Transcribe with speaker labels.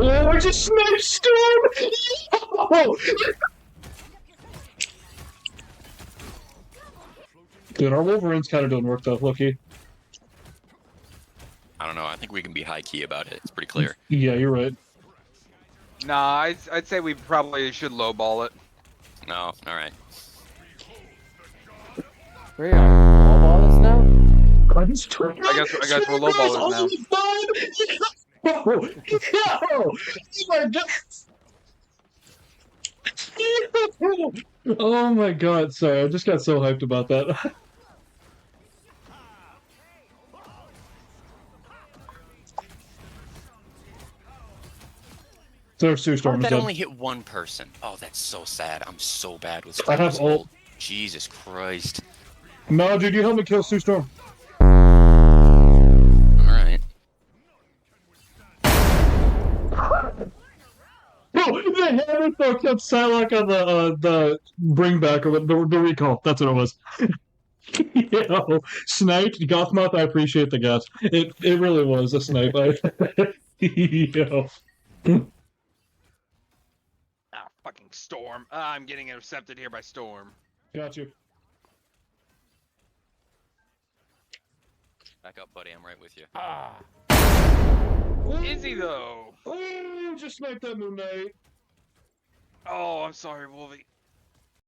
Speaker 1: Oh, I just sniped Storm! Yo! Dude, our Wolverines kind of don't work though, Loki.
Speaker 2: I don't know. I think we can be high key about it. It's pretty clear.
Speaker 1: Yeah, you're right.
Speaker 3: Nah, I'd say we probably should lowball it.
Speaker 2: No, all right.
Speaker 4: Where are you? All ballers now?
Speaker 1: I guess
Speaker 3: we're lowballers now.
Speaker 1: Yo! Yo! Oh my god, sorry, I just got so hyped about that. Their Sue
Speaker 2: How
Speaker 1: Storm
Speaker 2: did
Speaker 1: is
Speaker 2: that
Speaker 1: dead.
Speaker 2: only hit one person? Oh, that's so sad. I'm so bad with
Speaker 1: I have
Speaker 2: Storm's
Speaker 1: ult.
Speaker 2: Jesus Christ.
Speaker 1: No, dude, you help me kill Sue Storm.
Speaker 2: Alright.
Speaker 1: Oh, the hammer throw kept Psylocke on the bring back or the recall. That's what it was. Yo, sniped Gothmouth. I appreciate the guess. It really was a snipe. Yo.
Speaker 3: Ah, fucking Storm. Ah, I'm getting intercepted here by Storm.
Speaker 1: Got you.
Speaker 2: Back up, buddy. I'm right with you.
Speaker 3: Ah. Is he though?
Speaker 1: Oh, just sniped that Moon Knight.
Speaker 3: Oh, I'm sorry, Wolvie.